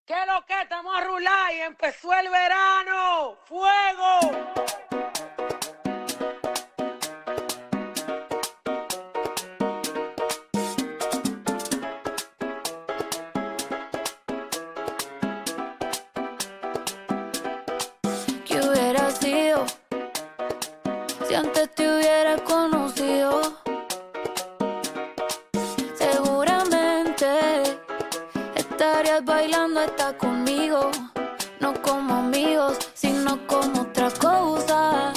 ¿Qué es lo que? Estamos a rular y empezó el verano. ¡Fuego! ¿Qué hubiera sido si antes te hubiera conocido? Seguramente estarías bailando hasta conmigo, no como amigos, sino como otra cosa.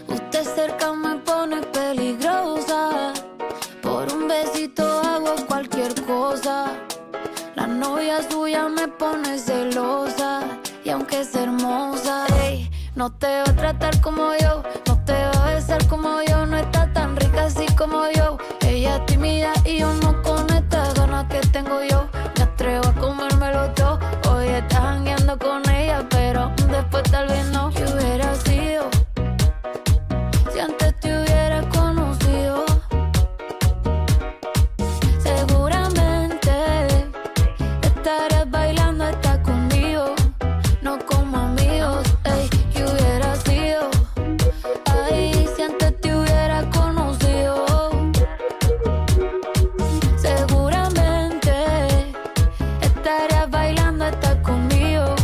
Usted cerca me pone peligrosa, por un besito hago cualquier cosa. La novia suya me pone celosa, y aunque es hermosa, ey, no te va a tratar como yo, no te va a besar como yo, no está tan rica así como yo. Ella es tímida y yo no con estas ganas que tengo yo. Me atrevo a comérmelo todo. Hoy estás jangueando con ella, pero después tal vez no. ¿Qué hubiera sido si antes te hubiera conocido? Seguramente estarías bailando hasta conmigo, no como amigos. Ey, ¿qué hubiera sido? Ay, si antes te hubiera conocido. Seguramente estarías bailando hasta conmigo,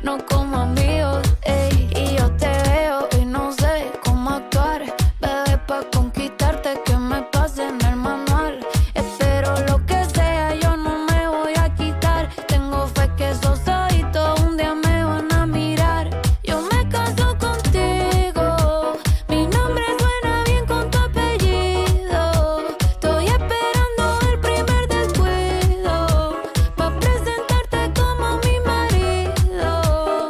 no como amigos. Ey, y yo te veo y no sé cómo actuar, bebé, pa' conquistarte que me pase en el manual. Espero lo que sea, yo no me voy a quitar. Tengo fe que esos ojitos un día me van a mirar. Yo me caso contigo, mi nombre suena bien con tu apellido. Estoy esperando el primer descuido, pa' presentarte como mi marido.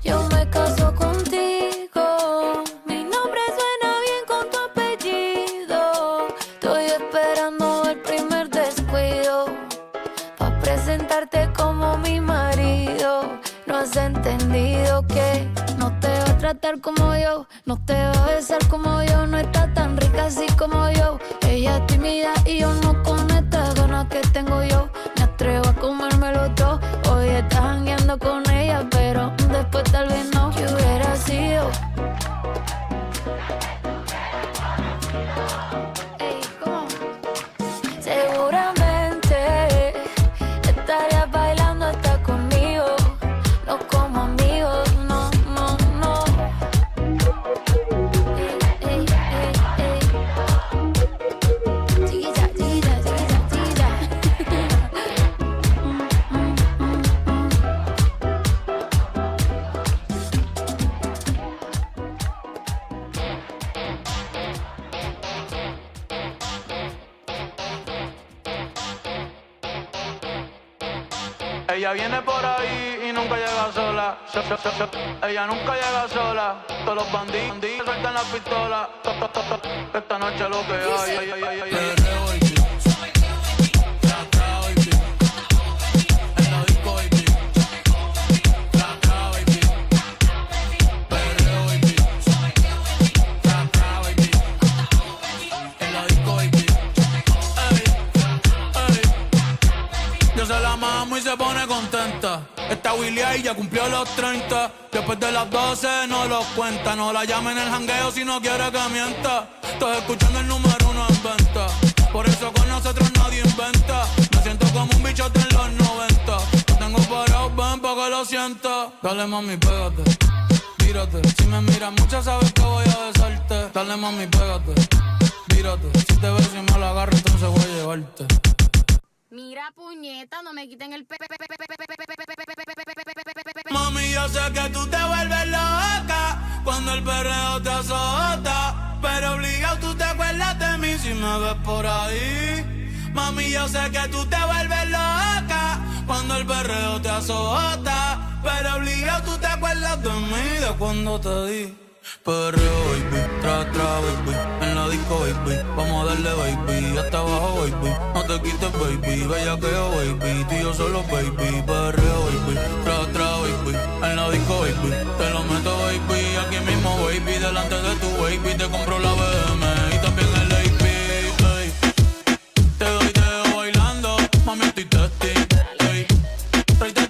Yo me caso contigo, mi nombre suena bien con tu apellido. Estoy esperando el primer descuido, pa' presentarte como mi marido. No has entendido que no te va a tratar como yo, no te va a besar como yo, no está tan rica así como yo. Ella es tímida y yo no con estas ganas que tengo yo. Me atrevo a comérmelo todo. Hoy estás jangueando con ella, pero después tal vez no. ¿Qué hubiera sido? Ey, ¿cómo? Seguramente estarías bailando hasta conmigo, no como amigos, no, no, no. Ey, ey, ey, ey. Chiquilla, chiquilla, chiquilla, chiquilla. Ella viene por ahí y nunca llega sola. Ella nunca llega sola. Todos los bandidos sueltan las pistolas. Esta noche lo que hay. Perreo, baby. Tra, tra, baby. En la disco, baby. Tra, tra, baby. Perreo, baby. Tra, tra, baby. En la disco, baby. Ey, ey. Yo se la mamo y se pone contenta. Esta Willy ahí ya cumplió los 30. Después de las 12 no los cuenta. No la llamen en el jangueo si no quiere que mienta. Estoy escuchando el número 1 en venta. Por eso con nosotros nadie inventa. Me siento como un bichote en los 90. Lo tengo parado, ven pa' que lo sienta. Dale mami, pégate, tírate. Si me miras mucho sabes que voy a besarte. Dale mami, pégate, tírate. Si te ves y me la agarro entonces voy a llevarte. Mira, puñeta, no me quiten el Mami, yo sé que tú te vuelves loca cuando el perreo te azota, pero obligado tú te acuerdas de mí si me ves por ahí. Mami, yo sé que tú te vuelves loca cuando el perreo te azota, pero obligado tú te acuerdas de mí, de cuando te di. Perreo, baby, tra, tra, baby. En la disco, baby, vamos a darle, baby. Hasta abajo, baby, no te quites, baby. Bellaqueo, baby, tú y yo solo, baby. Perreo, baby, tra, tra, baby. En la disco, baby, te lo meto, baby. Aquí mismo, baby, delante de tu baby. Te compro la BM y también el AP, ey. Te doy dedo bailando, mami, estoy testing, ey. Tráete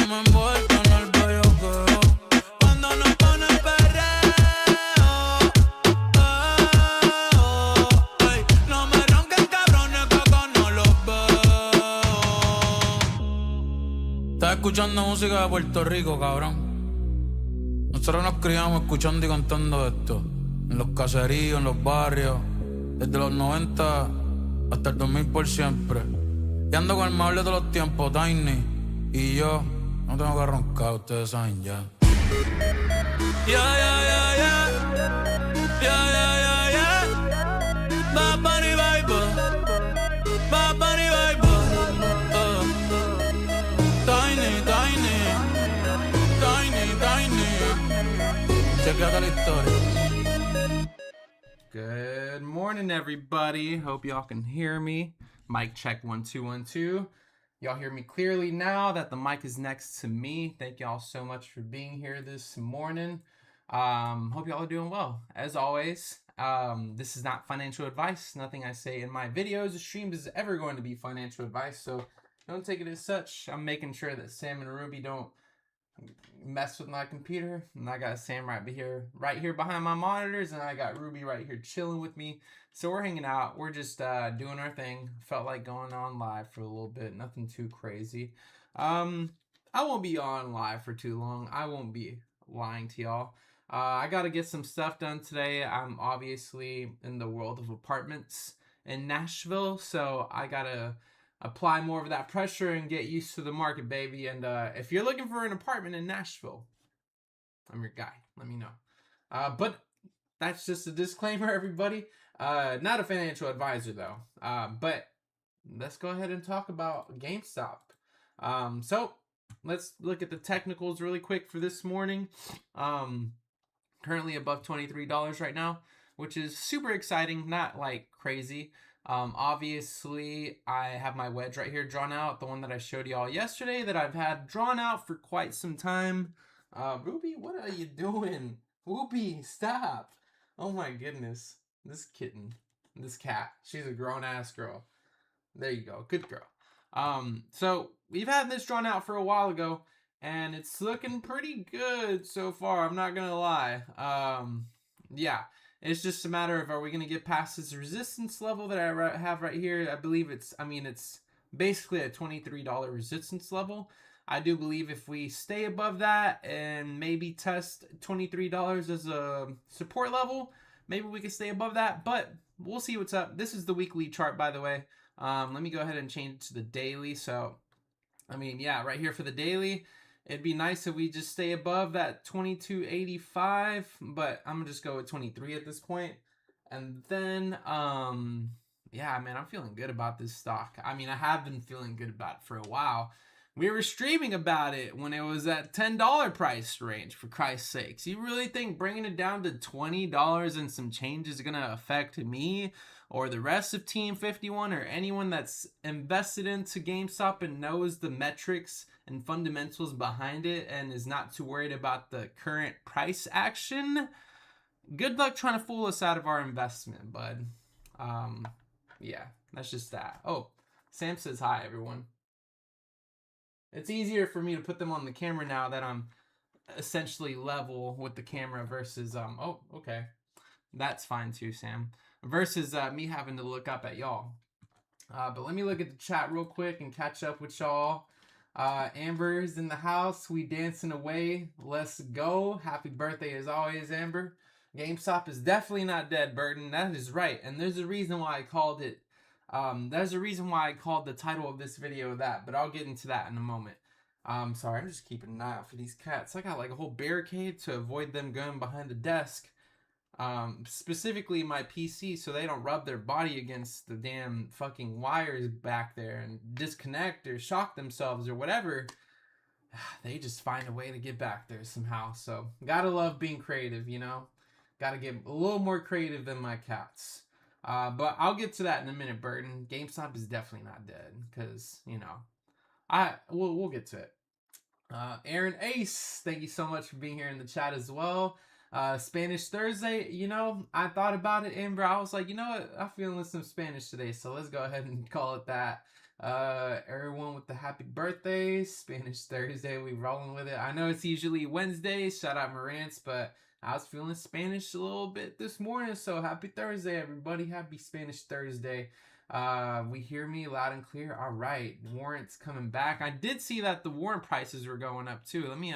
me envuelto en el bellaqueo. Cuando nos pone el perreo, ey, no me ronquen cabrones que acá no los veo. Estás escuchando música de Puerto Rico, cabrón. Nosotros nos criamos escuchando y cantando esto. En los caseríos, en los barrios. Desde los 90 hasta el 2000 por siempre. Y ando con el mable de los tiempos, Tiny. Y yo no tengo que roncar, ustedes saben ya. Bad Bunny vibe. Bad Bunny vibe. Tiny. Chequeate la historia. Good morning, everybody. Hope y'all can hear me. Mic check 1 2 1 2. Y'all hear me clearly now that the mic is next to me. Thank y'all so much for being here this morning. Hope y'all are doing well. As always, this is not financial advice. Nothing I say in my videos or streams is ever going to be financial advice, so don't take it as such. I'm making sure that Sam and Ruby don't mess with my computer, and I got Sam right here behind my monitors, and I got Ruby right here chilling with me. So we're hanging out. We're just doing our thing. Felt like going on live for a little bit. Nothing too crazy. I won't be on live for too long. I won't be lying to y'all. I got to get some stuff done today. I'm obviously in the world of apartments in Nashville, so I gotta apply more of that pressure and get used to the market, baby. And if you're looking for an apartment in Nashville, I'm your guy. Let me know. But that's just a disclaimer, everybody. Not a financial advisor, though. But let's go ahead and talk about GameStop. So let's look at the technicals really quick for this morning. Currently above $23 right now, which is super exciting, not like crazy. Obviously, I have my wedge right here drawn out, the one that I showed y'all yesterday that I've had drawn out for quite some time. Ruby, what are you doing? Whoopie, stop. Oh my goodness. This kitten, this cat, she's a grown-ass girl. There you go, good girl. So we've had this drawn out for a while ago, and it's looking pretty good so far, I'm not gonna lie. Yeah. It's just a matter of, are we going to get past this resistance level that I have right here? I believe it's basically a $23 resistance level. I do believe if we stay above that and maybe test $23 as a support level, maybe we can stay above that, but we'll see what's up. This is the weekly chart, by the way. Let me go ahead and change it to the daily. So, yeah, right here for the daily. It'd be nice if we just stay above that 22.85, but I'm gonna just go with 23 at this point. And then, yeah, man, I'm feeling good about this stock. I have been feeling good about it for a while. We were streaming about it when it was at $10 price range, for Christ's sakes. You really think bringing it down to $20 and some change is gonna affect me or the rest of Team 51 or anyone that's invested into GameStop and knows the metrics and fundamentals behind it and is not too worried about the current price action? Good luck trying to fool us out of our investment, bud. Yeah, that's just that. Oh, Sam says hi, everyone. It's easier for me to put them on the camera now that I'm essentially level with the camera versus, oh, okay. That's fine too, Sam. Versus me having to look up at y'all. But let me look at the chat real quick and catch up with y'all. Amber's in the house. We dancing away. Let's go. Happy birthday as always, Amber. GameStop is definitely not dead, Burton. That is right. And there's a reason why I called it. There's a reason why I called the title of this video that, but I'll get into that in a moment. Sorry, I'm just keeping an eye out for these cats. I got like a whole barricade to avoid them going behind the desk. Specifically my PC, so they don't rub their body against the damn fucking wires back there and disconnect or shock themselves or whatever. They just find a way to get back there somehow. So gotta love being creative, you know. Gotta get a little more creative than my cats. But I'll get to that in a minute, Burton. GameStop is definitely not dead because, you know, we'll get to it. Aaron Ace, thank you so much for being here in the chat as well. Spanish Thursday, you know, I thought about it, Amber. I was like, you know what? I'm feeling some Spanish today, so let's go ahead and call it that. Everyone with the happy birthday. Spanish Thursday, we rolling with it. I know it's usually Wednesday. Shout out Marantz, but I was feeling Spanish a little bit this morning. So happy Thursday, everybody. Happy Spanish Thursday. We hear me loud and clear. All right, warrants coming back. I did see that the warrant prices were going up too. Let me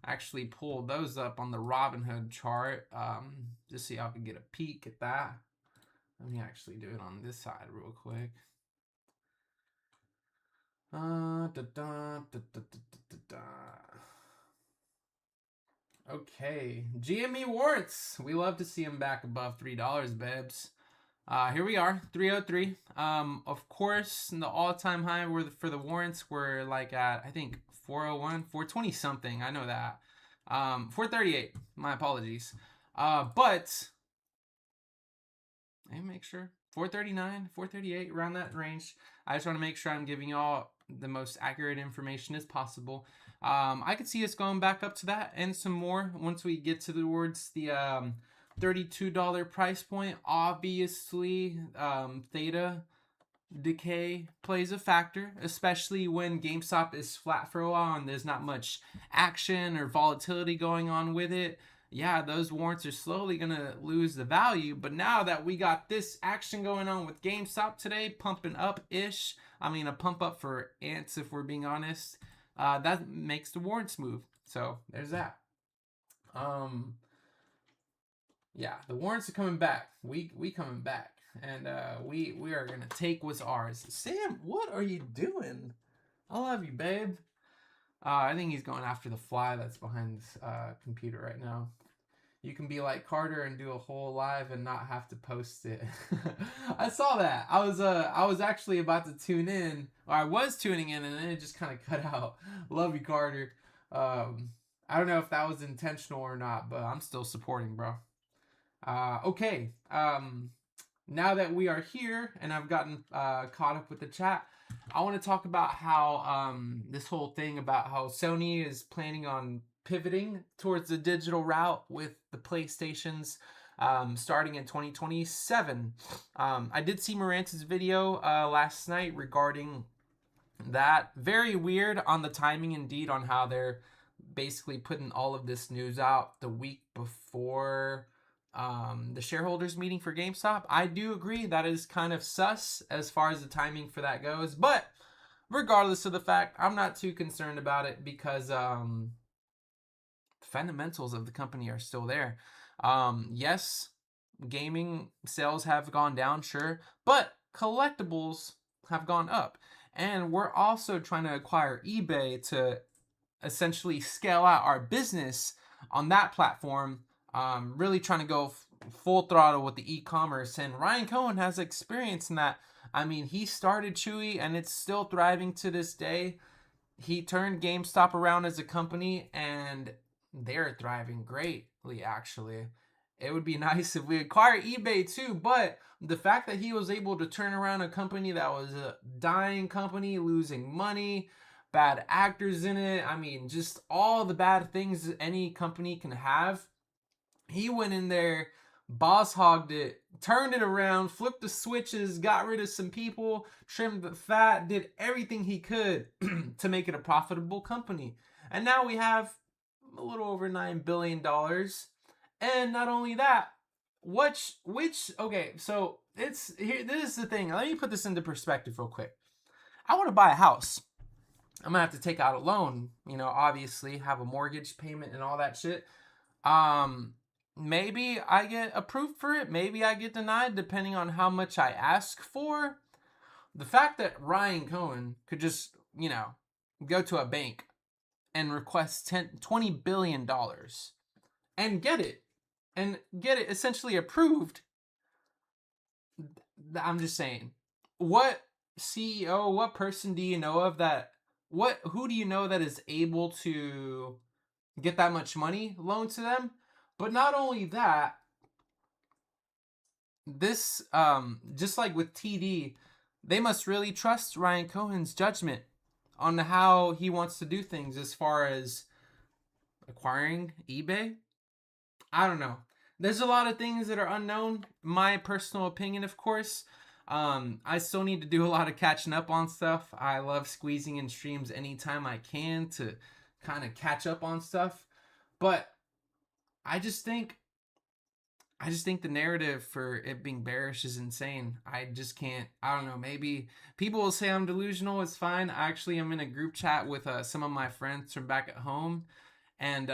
actually pull those up on the Robinhood chart. Just so y'all can get a peek at that. Let me actually do it on this side real quick. Okay, GME warrants. We love to see them back above $3, babes. Here we are, 303. Of course, the all-time high for the warrants were like at, I think, 401, 420 something. I know that. 438. My apologies. But let me make sure. 439, 438, around that range. I just want to make sure I'm giving y'all the most accurate information as possible. I could see us going back up to that and some more once we get towards the $32 price point. Obviously, theta decay plays a factor, especially when GameStop is flat for a while and there's not much action or volatility going on with it. Yeah, those warrants are slowly going to lose the value. But now that we got this action going on with GameStop today, pumping up-ish, I mean, a pump up for ants, if we're being honest, that makes the warrants move. So there's that. Yeah, the warrants are coming back. We coming back. And we are going to take what's ours. Sam, what are you doing? I love you, babe. I think he's going after the fly that's behind this computer right now. You can be like Carter and do a whole live and not have to post it. I saw that. I was actually about to tune in, or I was tuning in, and then it just kind of cut out. Love you, Carter. I don't know if that was intentional or not, but I'm still supporting, bro. Okay. Now that we are here and I've gotten caught up with the chat, I want to talk about how this whole thing about how Sony is planning on pivoting towards the digital route with the PlayStations starting in 2027. I did see Marantz's video last night regarding that. Very weird on the timing indeed, on how they're basically putting all of this news out the week before the shareholders meeting for GameStop. I do agree that is kind of sus as far as the timing for that goes, but regardless of the fact, I'm not too concerned about it because the fundamentals of the company are still there. Yes, gaming sales have gone down, sure, but collectibles have gone up, and we're also trying to acquire eBay to essentially scale out our business on that platform. Really trying to go full throttle with the e-commerce, and Ryan Cohen has experience in that. I mean, he started Chewy and it's still thriving to this day. He turned GameStop around as a company and they're thriving greatly, actually. It would be nice if we acquire eBay too, but the fact that he was able to turn around a company that was a dying company, losing money, bad actors in it, I mean, just all the bad things any company can have. He went in there, boss hogged it, turned it around, flipped the switches, got rid of some people, trimmed the fat, did everything he could to make it a profitable company. And now we have a little over $9 billion. And not only that, okay, so it's here. This is the thing. Let me put this into perspective real quick. I want to buy a house. I'm gonna have to take out a loan, obviously have a mortgage payment and all that shit. Maybe I get approved for it. Maybe I get denied depending on how much I ask for. The fact that Ryan Cohen could just, go to a bank and request $20 billion and get it essentially approved. I'm just saying, what CEO, what person do you know of that, who do you know that is able to get that much money loaned to them? But not only that, this, just like with TD, they must really trust Ryan Cohen's judgment on how he wants to do things as far as acquiring eBay. I don't know. There's a lot of things that are unknown. My personal opinion, of course. I still need to do a lot of catching up on stuff. I love squeezing in streams anytime I can to kind of catch up on stuff. But I just think the narrative for it being bearish is insane. I just can't. I don't know. Maybe people will say I'm delusional. It's fine. Actually, I'm in a group chat with some of my friends from back at home, and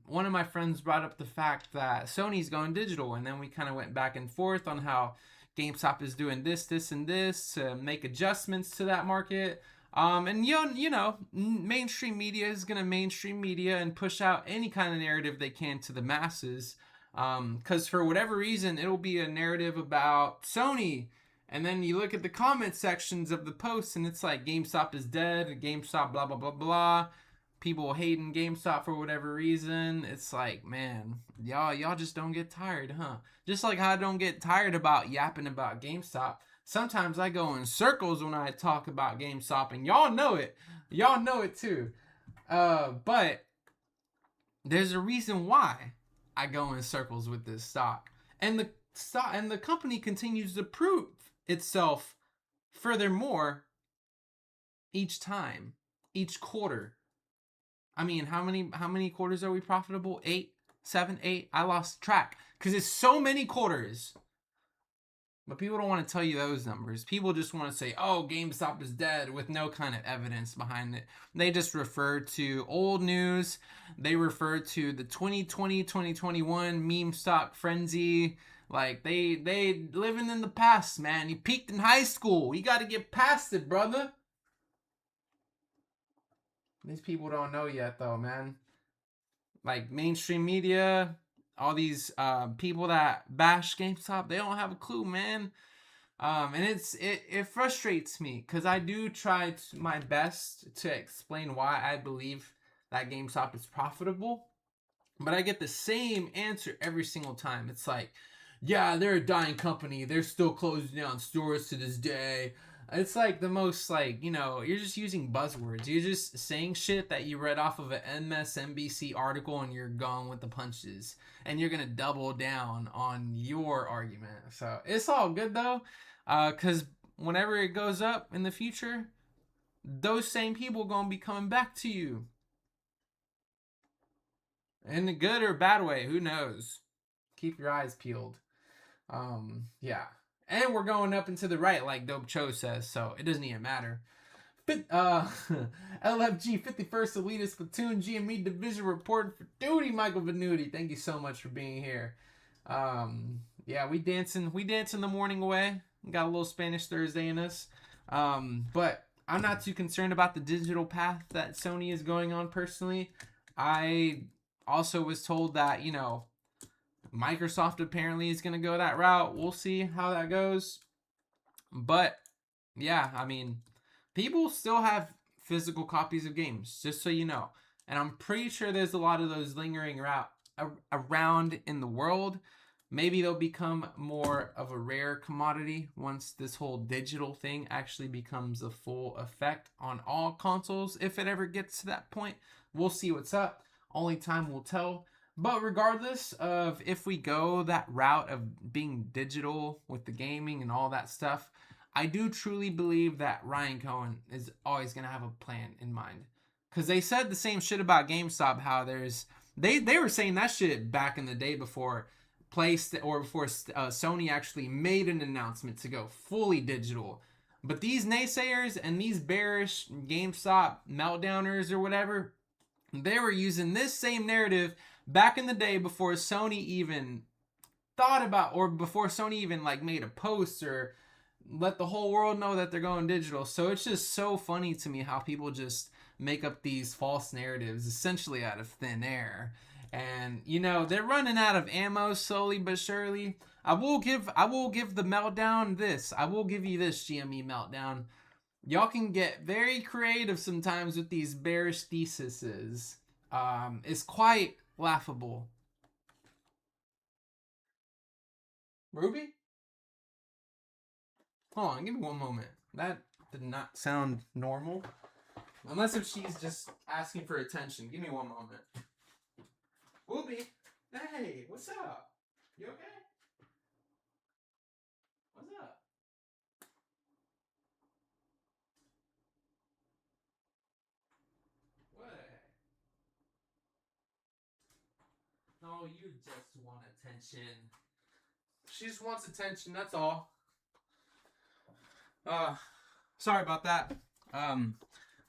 one of my friends brought up the fact that Sony's going digital, and then we kind of went back and forth on how GameStop is doing this, this, and this to make adjustments to that market. And you know, mainstream media is gonna mainstream media and push out any kind of narrative they can to the masses. Because for whatever reason, it'll be a narrative about Sony. And then you look at the comment sections of the posts and it's like GameStop is dead, GameStop blah blah blah blah. People hating GameStop for whatever reason. It's like, man, y'all just don't get tired, huh? Just like I don't get tired about yapping about GameStop. Sometimes I go in circles when I talk about GameStop, and y'all know it. Y'all know it too. But there's a reason why I go in circles with this stock. And the company continues to prove itself furthermore each time, each quarter. I mean, how many quarters are we profitable? 8, 7, 8. I lost track because it's so many quarters. But people don't want to tell you those numbers. People just want to say, oh, GameStop is dead with no kind of evidence behind it. They just refer to old news. They refer to the 2020, 2021 meme stock frenzy. Like, they living in the past, man. You peaked in high school. You got to get past it, brother. These people don't know yet, though, man. Like, mainstream media, all these people that bash GameStop, they don't have a clue, man. And it frustrates me because I do try my best to explain why I believe that GameStop is profitable, but I get the same answer every single time. It's like, yeah, they're a dying company. They're still closing down stores to this day. It's like the most, like, you know, you're just using buzzwords. You're just saying shit that you read off of an MSNBC article and you're going with the punches. And you're going to double down on your argument. So it's all good, though. Because whenever it goes up in the future, those same people going to be coming back to you. In a good or bad way, who knows? Keep your eyes peeled. Yeah. And we're going up and to the right, like Dope Cho says, so it doesn't even matter. LFG 51st Elitist Platoon GME Division reporting for duty, Michael Venuti. Thank you so much for being here. Yeah, we dancing the morning away. Got a little Spanish Thursday in us. But I'm not too concerned about the digital path that Sony is going on personally. I also was told that, you know, Microsoft apparently is going to go that route. We'll see how that goes. But, yeah, I mean, people still have physical copies of games, just so you know. And I'm pretty sure there's a lot of those lingering around in the world. Maybe they'll become more of a rare commodity once this whole digital thing actually becomes a full effect on all consoles. If it ever gets to that point, we'll see what's up. Only time will tell. But regardless of if we go that route of being digital with the gaming and all that stuff, I do truly believe that Ryan Cohen is always going to have a plan in mind. Because they said the same shit about GameStop, how they were saying that shit back in the day before Sony actually made an announcement to go fully digital. But these naysayers and these bearish GameStop meltdowners or whatever, they were using this same narrative back in the day before Sony even thought about, or before Sony even like made a post or let the whole world know that they're going digital. So it's just so funny to me how people just make up these false narratives essentially out of thin air. And you know, they're running out of ammo slowly but surely. I will give the meltdown this. I will give you this, GME meltdown. Y'all can get very creative sometimes with these bearish theses. It's quite laughable. Ruby? Hold on, give me one moment. That did not sound normal. Unless if she's just asking for attention. Give me one moment. Ruby? Hey, what's up? You okay? What's up? Oh, you just want attention. She just wants attention, that's all. Sorry about that. I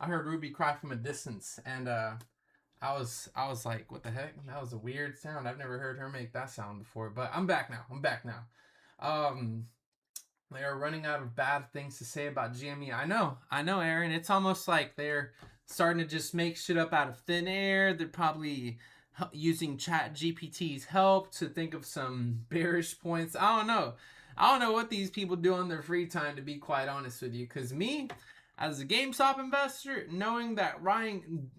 heard Ruby cry from a distance, and I was like, what the heck? That was a weird sound. I've never heard her make that sound before. But I'm back now. They are running out of bad things to say about GME. I know, Aaron. It's almost like they're starting to just make shit up out of thin air. They're probably using Chat GPT's help to think of some bearish points. I don't know what these people do on their free time, to be quite honest with you. Because me, as a GameStop investor, knowing that Ryan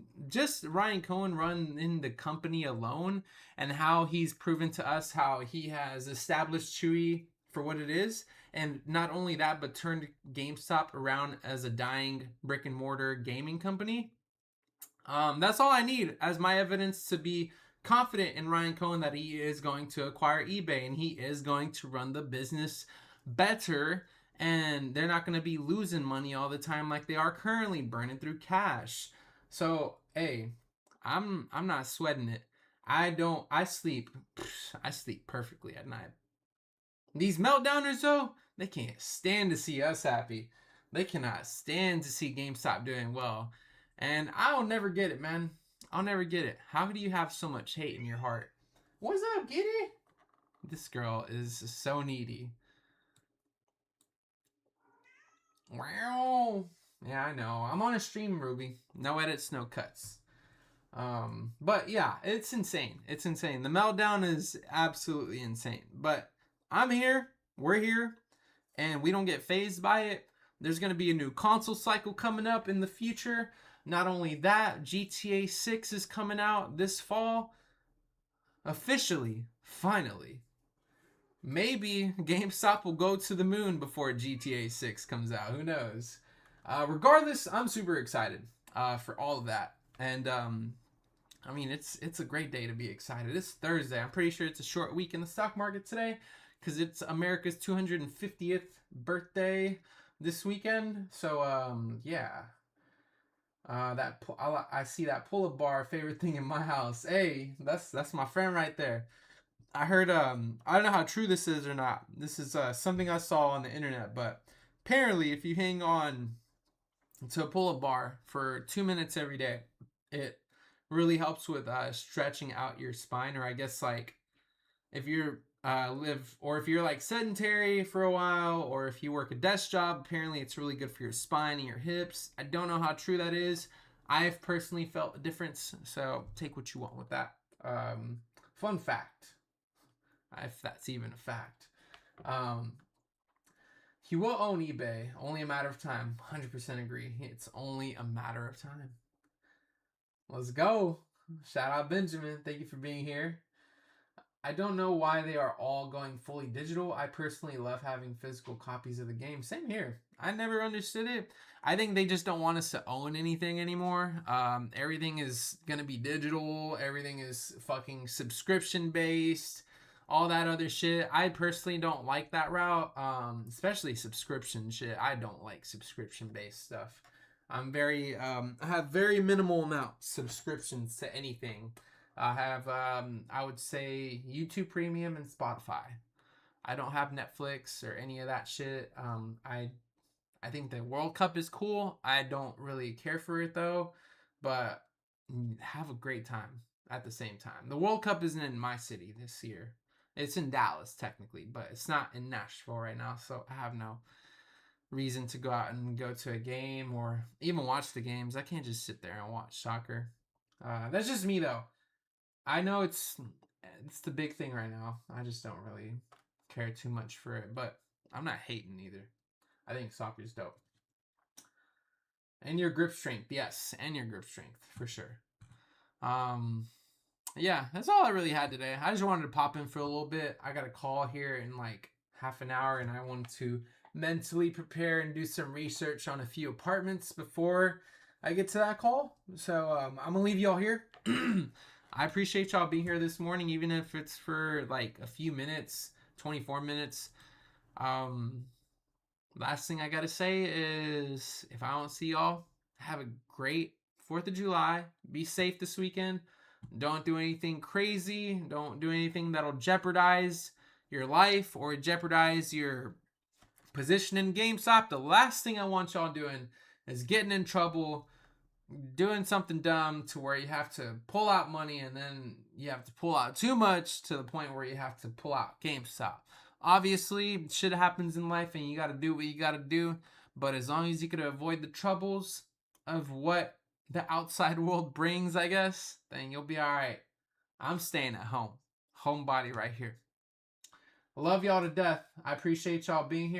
Cohen running the company alone, and how he's proven to us how he has established Chewy for what it is, and not only that, but turned GameStop around as a dying brick and mortar gaming company. That's all I need as my evidence to be confident in Ryan Cohen that he is going to acquire eBay and he is going to run the business better, and they're not going to be losing money all the time like they are currently, burning through cash. So, hey, I'm not sweating it. I sleep perfectly at night. These meltdowners, though, they can't stand to see us happy. They cannot stand to see GameStop doing well. And I'll never get it, man. I'll never get it. How do you have so much hate in your heart? What's up, Giddy? This girl is so needy. Wow. Yeah, I know. I'm on a stream, Ruby. No edits, no cuts. But yeah, it's insane. It's insane. The meltdown is absolutely insane. But I'm here. We're here. And we don't get fazed by it. There's going to be a new console cycle coming up in the future. Not only that, GTA 6 is coming out this fall. Officially. Finally. Maybe GameStop will go to the moon before GTA 6 comes out. Who knows? Regardless, I'm super excited for all of that. And, I mean, it's a great day to be excited. It's Thursday. I'm pretty sure it's a short week in the stock market today because it's America's 250th birthday this weekend. So, yeah. I see that pull-up bar, favorite thing in my house. Hey, that's my friend right there. I heard, I don't know how true this is or not. This is something I saw on the internet, but apparently if you hang on to a pull-up bar for 2 minutes every day, it really helps with stretching out your spine. Or I guess like if you're if you're like sedentary for a while, or if you work a desk job, apparently it's really good for your spine and your hips. I don't know how true that is. I've personally felt a difference, so take what you want with that. Fun fact, if that's even a fact. He will own eBay, only a matter of time. 100% agree. It's only a matter of time. Let's go. Shout out Benjamin. Thank you for being here. I don't know why they are all going fully digital. I personally love having physical copies of the game. Same here. I never understood it. I think they just don't want us to own anything anymore. Everything is going to be digital. Everything is fucking subscription based. All that other shit. I personally don't like that route. Especially subscription shit. I don't like subscription based stuff. I'm very, I have very minimal amount subscriptions to anything. I have, I would say YouTube Premium and Spotify. I don't have Netflix or any of that shit. I think the World Cup is cool. I don't really care for it though, but have a great time at the same time. The World Cup isn't in my city this year. It's in Dallas technically, but it's not in Nashville right now, so I have no reason to go out and go to a game or even watch the games. I can't just sit there and watch soccer. That's just me though. I know it's the big thing right now. I just don't really care too much for it, but I'm not hating either. I think soccer's dope. And your grip strength, yes, and your grip strength for sure. Yeah, that's all I really had today. I just wanted to pop in for a little bit. I got a call here in like half an hour, and I wanted to mentally prepare and do some research on a few apartments before I get to that call. So I'm gonna leave y'all here. I appreciate y'all being here this morning, even if it's for like a few minutes, 24 minutes. Last thing I gotta say is if I don't see y'all, have a great 4th of July. Be safe this weekend. Don't do anything crazy. Don't do anything that'll jeopardize your life or jeopardize your position in GameStop. The last thing I want y'all doing is getting in trouble, doing something dumb to where you have to pull out money and then you have to pull out too much to the point where you have to pull out GameStop. Obviously, shit happens in life and you got to do what you got to do. But as long as you can avoid the troubles of what the outside world brings, I guess, then you'll be all right. I'm staying at home. Homebody right here. I love y'all to death. I appreciate y'all being here.